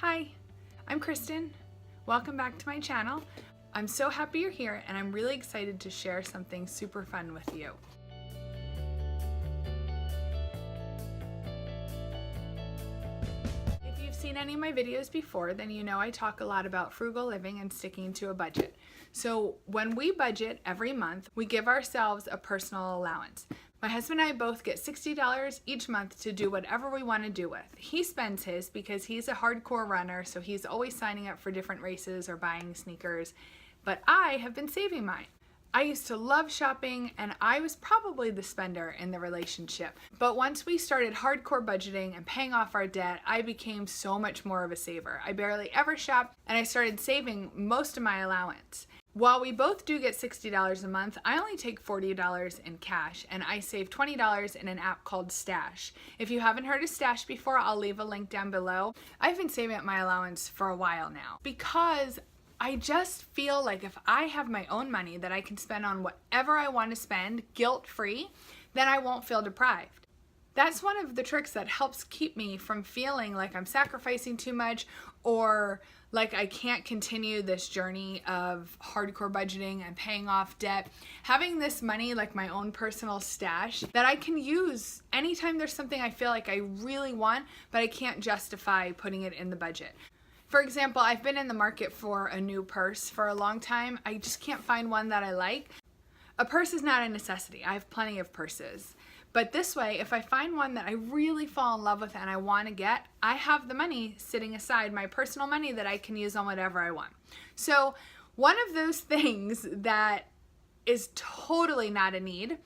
Hi, I'm Kristin. Welcome back to my channel. I'm so happy you're here and I'm really excited to share something super fun with you. If you've seen any of my videos before, then you know I talk a lot about frugal living and sticking to a budget. So when we budget every month, we give ourselves a personal allowance. My husband and I both get $60 each month to do whatever we want to do with. He spends his because he's a hardcore runner, so he's always signing up for different races or buying sneakers, but I have been saving mine. I used to love shopping and I was probably the spender in the relationship. But once we started hardcore budgeting and paying off our debt, I became so much more of a saver. I barely ever shop and I started saving most of my allowance. While we both do get $60 a month, I only take $40 in cash and I save $20 in an app called Stash. If you haven't heard of Stash before, I'll leave a link down below. I've been saving up my allowance for a while now because I just feel like if I have my own money that I can spend on whatever I want to spend guilt-free, then I won't feel deprived. That's one of the tricks that helps keep me from feeling like I'm sacrificing too much or like I can't continue this journey of hardcore budgeting and paying off debt. Having this money, like my own personal stash, that I can use anytime there's something I feel like I really want, but I can't justify putting it in the budget. For example, I've been in the market for a new purse for a long time. I just can't find one that I like. A purse is not a necessity. I have plenty of purses. But this way, if I find one that I really fall in love with and I want to get, I have the money sitting aside, my personal money that I can use on whatever I want. So one of those things that is totally not a need,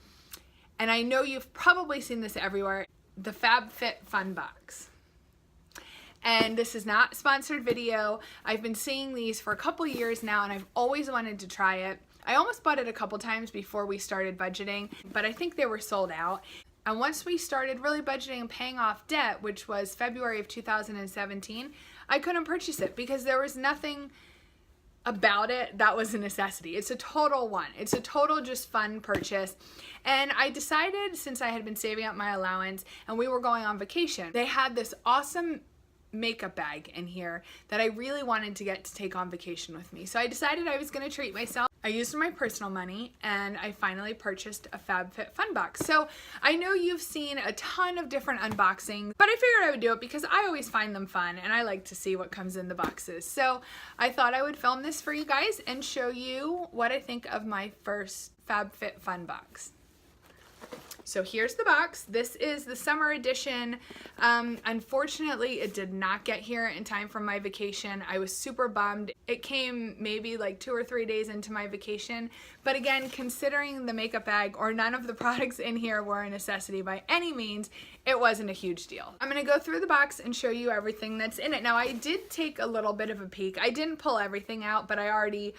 and I know you've probably seen this everywhere, the FabfitFun box. And this is not a sponsored video. I've been seeing these for a couple years now and I've always wanted to try it. I almost bought it a couple times before we started budgeting, but I think they were sold out. And once we started really budgeting and paying off debt, which was February of 2017, I couldn't purchase it because there was nothing about it that was a necessity. It's a total one. It's a total just fun purchase. And I decided, since I had been saving up my allowance and we were going on vacation, they had this awesome makeup bag in here that I really wanted to get to take on vacation with me. So I decided I was going to treat myself. I used my personal money and I finally purchased a FabfitFun box. So I know you've seen a ton of different unboxings, but I figured I would do it because I always find them fun and I like to see what comes in the boxes. So I thought I would film this for you guys and show you what I think of my first FabfitFun box. So here's the box. This is the summer edition. Unfortunately, it did not get here in time for my vacation. I was super bummed. It came maybe like 2 or 3 days into my vacation. But again, considering the makeup bag or none of the products in here were a necessity by any means, it wasn't a huge deal. I'm gonna go through the box and show you everything that's in it. Now, I did take a little bit of a peek. I didn't pull everything out, but I already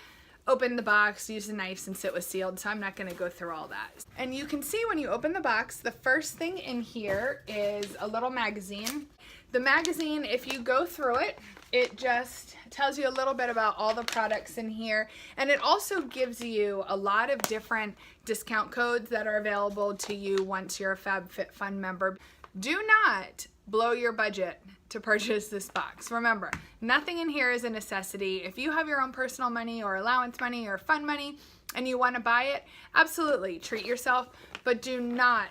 open the box, use the knife since it was sealed, so I'm not going to go through all that. And you can see when you open the box, the first thing in here is a little magazine. The magazine, if you go through it, it just tells you a little bit about all the products in here, and it also gives you a lot of different discount codes that are available to you once you're a FabfitFun member. Do not blow your budget to purchase this box. Remember, nothing in here is a necessity. If you have your own personal money or allowance money or fun money and you want to buy it, absolutely treat yourself, but do not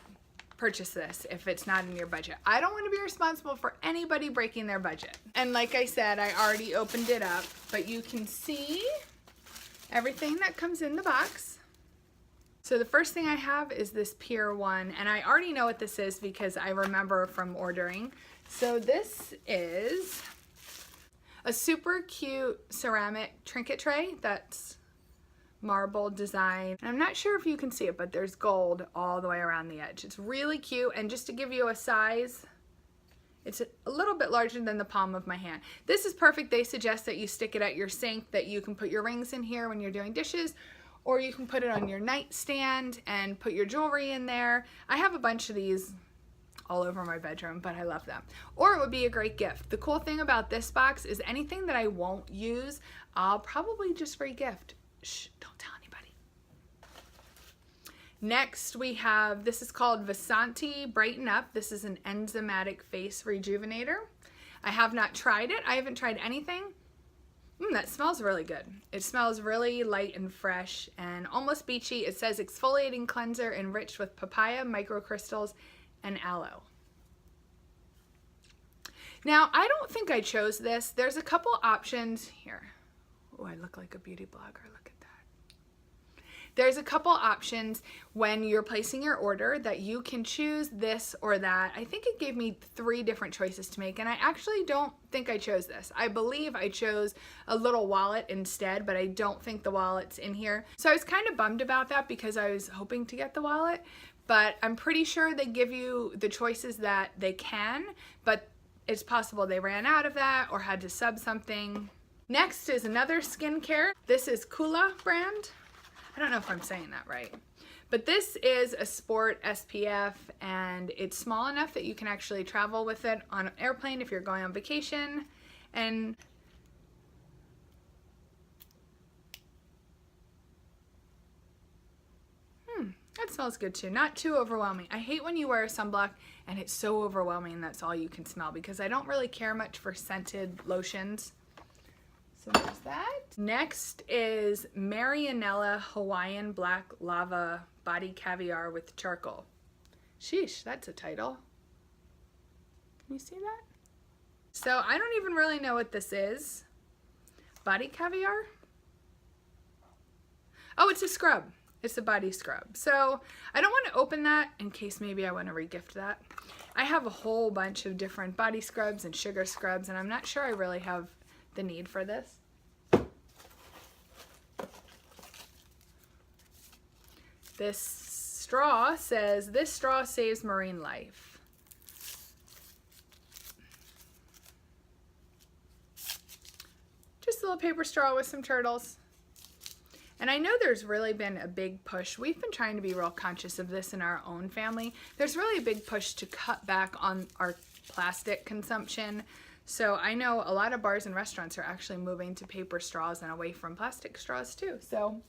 purchase this if it's not in your budget. I don't want to be responsible for anybody breaking their budget. And like I said, I already opened it up, but you can see everything that comes in the box. So the first thing I have is this Pier 1, and I already know what this is because I remember from ordering. So this is a super cute ceramic trinket tray that's marble design. And I'm not sure if you can see it, but there's gold all the way around the edge. It's really cute, and just to give you a size, it's a little bit larger than the palm of my hand. This is perfect. They suggest that you stick it at your sink, that you can put your rings in here when you're doing dishes, or you can put it on your nightstand and put your jewelry in there. I have a bunch of these all over my bedroom, but I love them. Or it would be a great gift. The cool thing about this box is anything that I won't use, I'll probably just free gift. Shh, don't tell anybody. Next we have, this is called Vasanti Brighten Up. This is an enzymatic face rejuvenator. I have not tried it. I haven't tried anything. That smells really good. It smells really light and fresh and almost beachy. It says exfoliating cleanser enriched with papaya, microcrystals, and aloe. Now, I don't think I chose this. There's a couple options here. Oh, I look like a beauty blogger. Look at that. There's a couple options when you're placing your order that you can choose this or that. I think it gave me 3 different choices to make, and I actually don't think I chose this. I believe I chose a little wallet instead, but I don't think the wallet's in here. So I was kind of bummed about that because I was hoping to get the wallet, but I'm pretty sure they give you the choices that they can, but it's possible they ran out of that or had to sub something. Next is another skincare. This is Kula brand. I don't know if I'm saying that right. But this is a sport SPF, and it's small enough that you can actually travel with it on an airplane if you're going on vacation. And that smells good too. Not too overwhelming. I hate when you wear a sunblock and it's so overwhelming and that's all you can smell, because I don't really care much for scented lotions. So there's that. Next is Marianella Hawaiian Black Lava Body Caviar with Charcoal. Sheesh, that's a title. Can you see that? So I don't even really know what this is. Body caviar? Oh, it's a scrub. It's a body scrub. So I don't want to open that in case maybe I want to regift that. I have a whole bunch of different body scrubs and sugar scrubs, and I'm not sure I really have the need for this. This straw says, "This straw saves marine life." Just a little paper straw with some turtles. And I know there's really been a big push. We've been trying to be real conscious of this in our own family. There's really a big push to cut back on our plastic consumption. So I know a lot of bars and restaurants are actually moving to paper straws and away from plastic straws too. So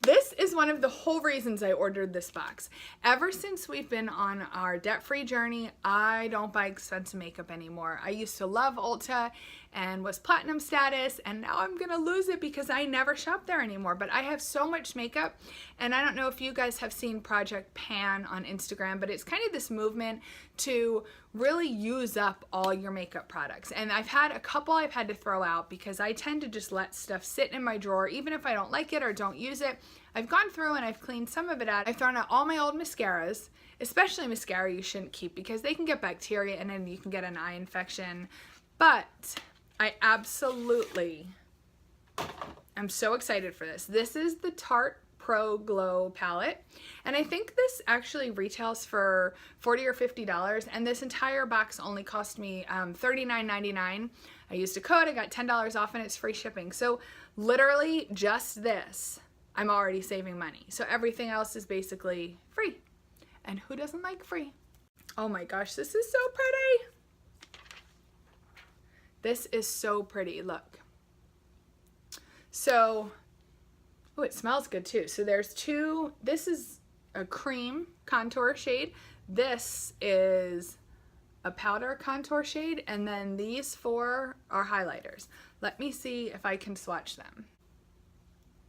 this is one of the whole reasons I ordered this box. Ever since we've been on our debt-free journey, I don't buy expensive makeup anymore. I used to love Ulta and was platinum status, and now I'm gonna lose it because I never shop there anymore. But I have so much makeup, and I don't know if you guys have seen Project Pan on Instagram, but it's kind of this movement to really use up all your makeup products. And I've had a couple I've had to throw out because I tend to just let stuff sit in my drawer even if I don't like it or don't use it. I've gone through and I've cleaned some of it out. I've thrown out all my old mascaras, especially mascara you shouldn't keep because they can get bacteria and then you can get an eye infection. But I absolutely am so excited for this. This is the Tarte Pro Glow palette, and I think this actually retails for $40 or $50, and this entire box only cost me $39.99. I used a code, I got $10 off, and it's free shipping. So literally just this, I'm already saving money. So everything else is basically free, and who doesn't like free? Oh my gosh, this is so pretty. This is so pretty, look. So, oh, it smells good too. So there's two, this is a cream contour shade. This is a powder contour shade, and then these 4 are highlighters. Let me see if I can swatch them.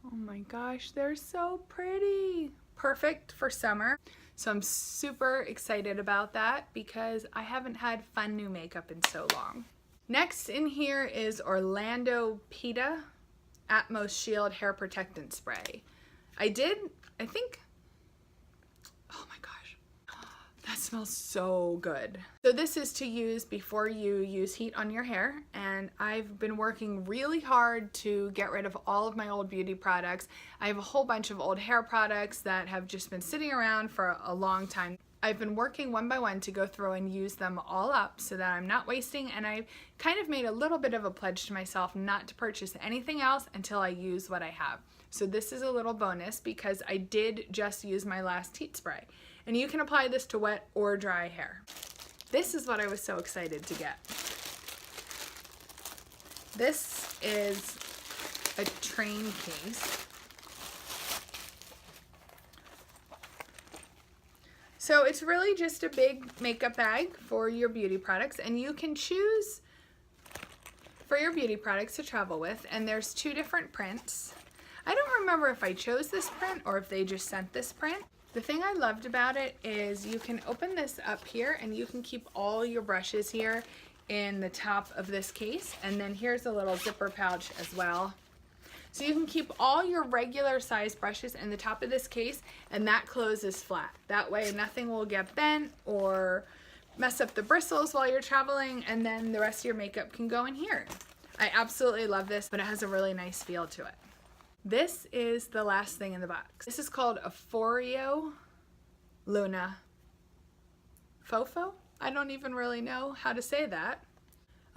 Oh my gosh, they're so pretty. Perfect for summer. So I'm super excited about that because I haven't had fun new makeup in so long. Next in here is Orlando Pita Atmos Shield Hair Protectant Spray. I think, oh my gosh, that smells so good. So this is to use before you use heat on your hair, and I've been working really hard to get rid of all of my old beauty products. I have a whole bunch of old hair products that have just been sitting around for a long time. I've been working one by one to go through and use them all up so that I'm not wasting, and I've kind of made a little bit of a pledge to myself not to purchase anything else until I use what I have. So this is a little bonus because I did just use my last heat spray, and you can apply this to wet or dry hair. This is what I was so excited to get. This is a train case. So it's really just a big makeup bag for your beauty products, and you can choose for your beauty products to travel with, and there's 2 different prints. I don't remember if I chose this print or if they just sent this print. The thing I loved about it is you can open this up here and you can keep all your brushes here in the top of this case, and then here's a little zipper pouch as well. So you can keep all your regular size brushes in the top of this case, and that closes flat. That way nothing will get bent or mess up the bristles while you're traveling, and then the rest of your makeup can go in here. I absolutely love this, but it has a really nice feel to it. This is the last thing in the box. This is called a Foreo Luna Fofo? I don't even really know how to say that.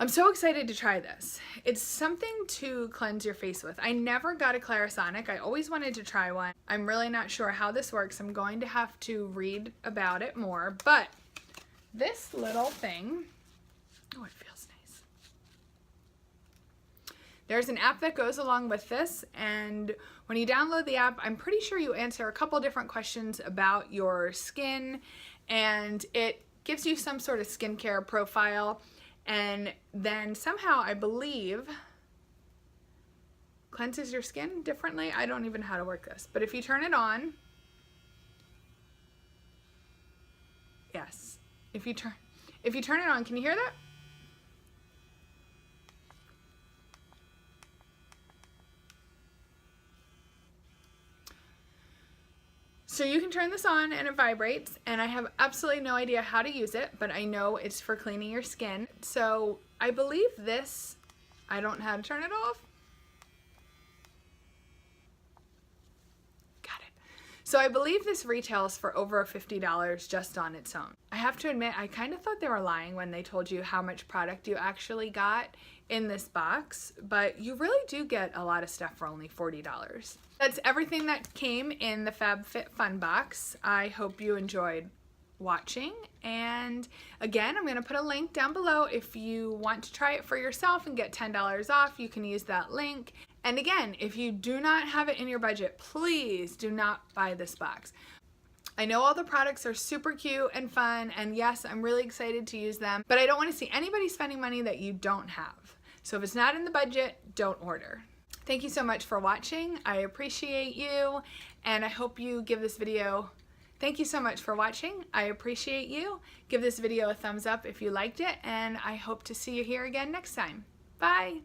I'm so excited to try this. It's something to cleanse your face with. I never got a Clarisonic. I always wanted to try one. I'm really not sure how this works. I'm going to have to read about it more, but this little thing, oh, it feels nice. There's an app that goes along with this, and when you download the app, I'm pretty sure you answer a couple different questions about your skin, and it gives you some sort of skincare profile, and then somehow, I believe, cleanses your skin differently. I don't even know how to work this, but if you turn it on, yes, if you turn it on, can you hear that? So you can turn this on and it vibrates, and I have absolutely no idea how to use it, but I know it's for cleaning your skin. So I believe this, I don't know how to turn it off. Got it. So I believe this retails for over $50 just on its own. I have to admit, I kind of thought they were lying when they told you how much product you actually got in this box, but you really do get a lot of stuff for only $40. That's everything that came in the FabfitFun box. I hope you enjoyed watching, and again, I'm going to put a link down below. If you want to try it for yourself and get $10 off, you can use that link. And again, if you do not have it in your budget, please do not buy this box. I know all the products are super cute and fun, and yes, I'm really excited to use them, but I don't want to see anybody spending money that you don't have. So if it's not in the budget, don't order. Thank you so much for watching. I appreciate you, and I hope you give this video, thank you so much for watching. I appreciate you. Give this video a thumbs up if you liked it, and I hope to see you here again next time. Bye.